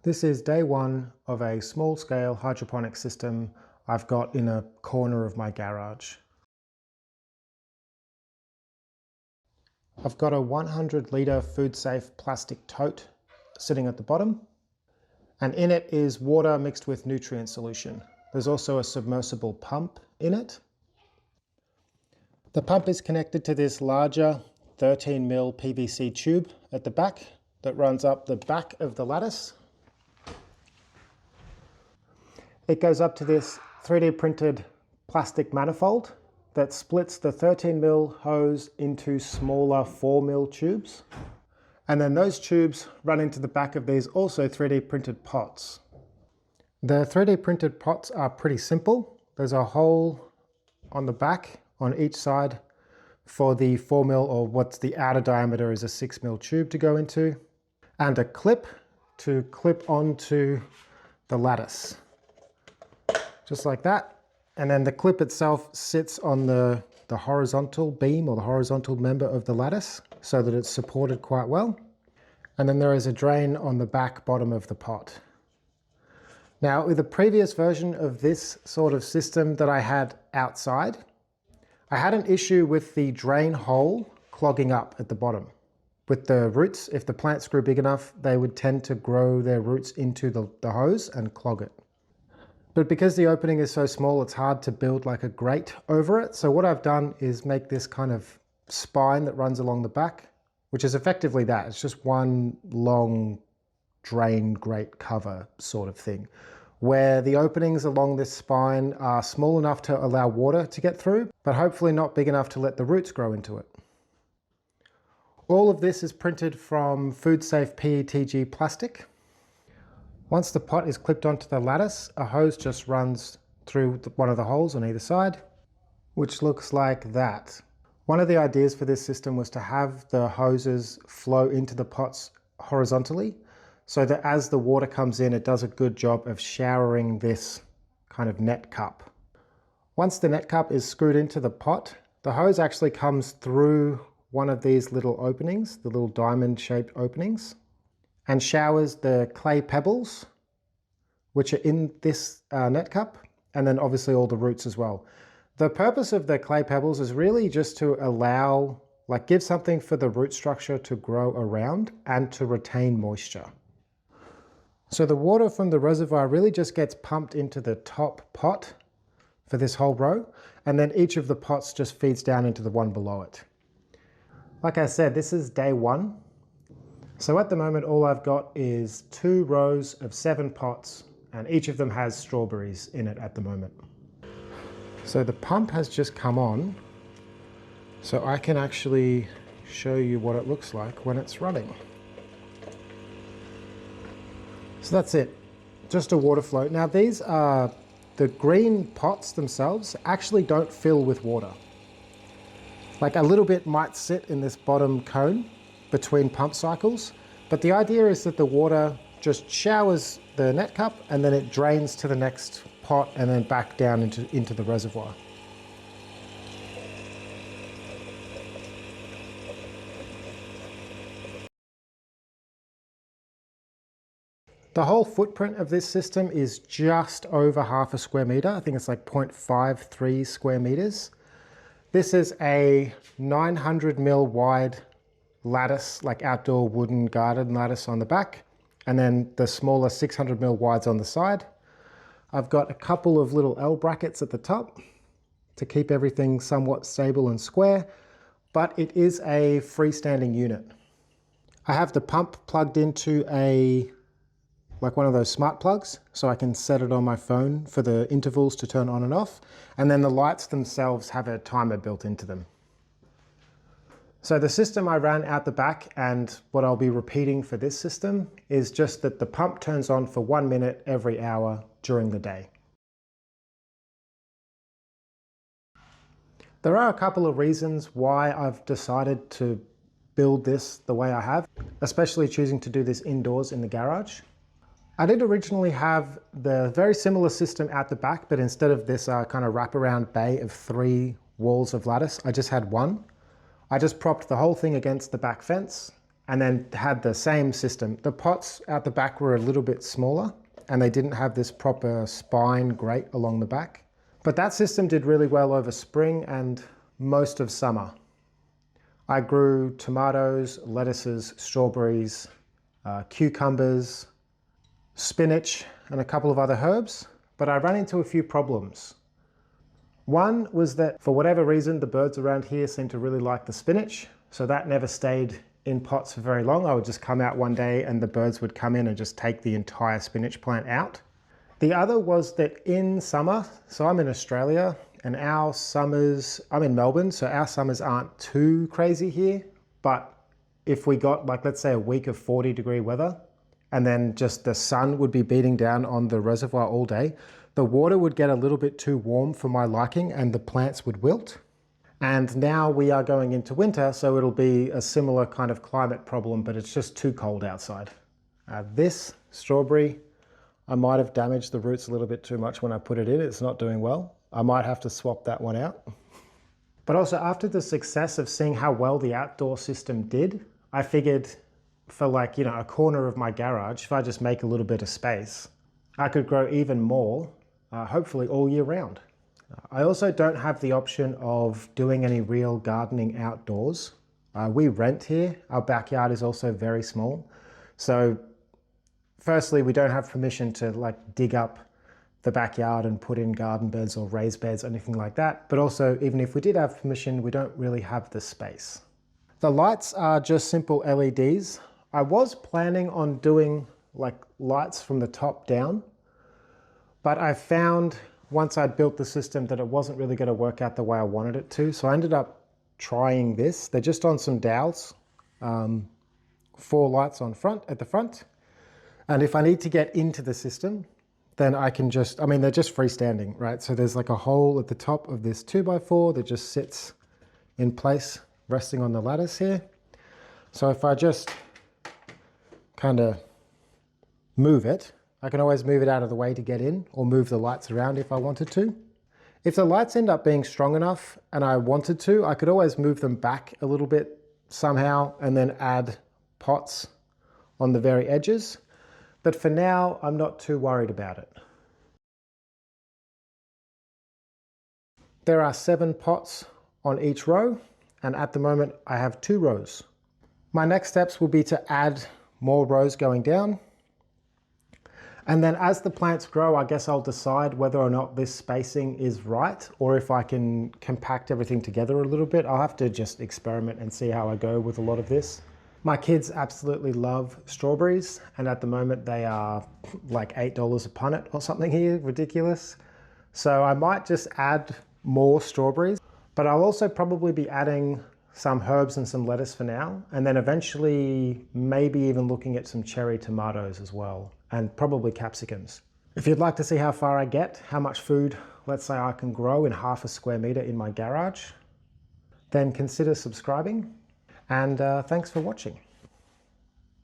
This is day one of a small-scale hydroponic system I've got in a corner of my garage. I've got a 100-litre food-safe plastic tote sitting at the bottom, and in it is water mixed with nutrient solution. There's also a submersible pump in it. The pump is connected to this larger 13mm PVC tube at the back that runs up the back of the lattice. It goes up to this 3D printed plastic manifold that splits the 13mm hose into smaller 4mm tubes. And then those tubes run into the back of these also 3D printed pots. The 3D printed pots are pretty simple. There's a hole on the back on each side for the 4mm, or what's the outer diameter is a 6mm tube to go into, and a clip to clip onto the lattice. Just like that. And then the clip itself sits on the horizontal beam or the horizontal member of the lattice so that it's supported quite well. And then there is a drain on the back bottom of the pot. Now, with the previous version of this sort of system that I had outside, I had an issue with the drain hole clogging up at the bottom. With the roots, if the plants grew big enough, they would tend to grow their roots into the hose and clog it. But because the opening is so small, it's hard to build like a grate over it. So what I've done is make this kind of spine that runs along the back, which is effectively that. It's just one long drain grate cover sort of thing, where the openings along this spine are small enough to allow water to get through, but hopefully not big enough to let the roots grow into it. All of this is printed from food-safe PETG plastic. Once the pot is clipped onto the lattice, a hose just runs through one of the holes on either side, which looks like that. One of the ideas for this system was to have the hoses flow into the pots horizontally, so that as the water comes in, it does a good job of showering this kind of net cup. Once the net cup is screwed into the pot, the hose actually comes through one of these little openings, the little diamond-shaped openings, and showers the clay pebbles, which are in this net cup, and then obviously all the roots as well. The purpose of the clay pebbles is really just to allow, give something for the root structure to grow around and to retain moisture. So the water from the reservoir really just gets pumped into the top pot for this whole row, and then each of the pots just feeds down into the one below it. Like I said, this is day one. So at the moment, all I've got is 2 rows of 7 pots, and each of them has strawberries in it at the moment. So the pump has just come on, so I can actually show you what it looks like when it's running. So that's it, just a water flow. Now these are, the green pots themselves actually don't fill with water. Like a little bit might sit in this bottom cone between pump cycles, but the idea is that the water just showers the net cup and then it drains to the next pot and then back down into the reservoir. The whole footprint of this system is just over half a square meter. I think it's like 0.53 square meters. This is a 900mm wide lattice, like outdoor wooden garden lattice on the back, and then the smaller 600mm wides on the side. I've got a couple of little L brackets at the top to keep everything somewhat stable and square, but it is a freestanding unit. I have the pump plugged into one of those smart plugs, so I can set it on my phone for the intervals to turn on and off, and then the lights themselves have a timer built into them. So the system I ran out the back, and what I'll be repeating for this system, is just that the pump turns on for 1 minute every hour during the day. There are a couple of reasons why I've decided to build this the way I have, especially choosing to do this indoors in the garage. I did originally have the very similar system out the back, but instead of this kind of wraparound bay of 3 walls of lattice, I just had one. I just propped the whole thing against the back fence and then had the same system. The pots out the back were a little bit smaller and they didn't have this proper spine grate along the back. But that system did really well over spring and most of summer. I grew tomatoes, lettuces, strawberries, cucumbers, spinach, and a couple of other herbs, but I ran into a few problems. One was that for whatever reason, the birds around here seem to really like the spinach, so that never stayed in pots for very long. I would just come out one day and the birds would come in and just take the entire spinach plant out. The other was that in summer, so I'm in Australia, and our summers, I'm in Melbourne, so our summers aren't too crazy here, but if we got like, let's say a week of 40-degree weather, and then just the sun would be beating down on the reservoir all day, the water would get a little bit too warm for my liking and the plants would wilt. And now we are going into winter, so it'll be a similar kind of climate problem, but it's just too cold outside. This strawberry, I might have damaged the roots a little bit too much when I put it in. It's not doing well. I might have to swap that one out. But also after the success of seeing how well the outdoor system did, I figured for like, you know, a corner of my garage, if I just make a little bit of space, I could grow even more, hopefully all year round. I also don't have the option of doing any real gardening outdoors. We rent here. Our backyard is also very small. So firstly, we don't have permission to like dig up the backyard and put in garden beds or raised beds or anything like that. But also, even if we did have permission, we don't really have the space. The lights are just simple LEDs. I was planning on doing like lights from the top down, but I found once I'd built the system that it wasn't really going to work out the way I wanted it to. So I ended up trying this. They're just on some dowels, 4 lights on at the front. And if I need to get into the system, then I can just, I mean, they're just freestanding, right? So there's like a hole at the top of this 2x4 that just sits in place, resting on the lattice here. So if I just kind of move it, I can always move it out of the way to get in, or move the lights around if I wanted to. If the lights end up being strong enough and I wanted to, I could always move them back a little bit somehow and then add pots on the very edges. But for now, I'm not too worried about it. There are 7 pots on each row, and at the moment I have 2 rows. My next steps will be to add more rows going down. And then as the plants grow, I guess I'll decide whether or not this spacing is right, or if I can compact everything together a little bit. I'll have to just experiment and see how I go with a lot of this. My kids absolutely love strawberries, and at the moment they are like $8 a punnet or something here, ridiculous. So I might just add more strawberries, but I'll also probably be adding some herbs and some lettuce for now, and then eventually maybe even looking at some cherry tomatoes as well, and probably capsicums. If you'd like to see how far I get, how much food, let's say, I can grow in half a square meter in my garage, then consider subscribing. And thanks for watching.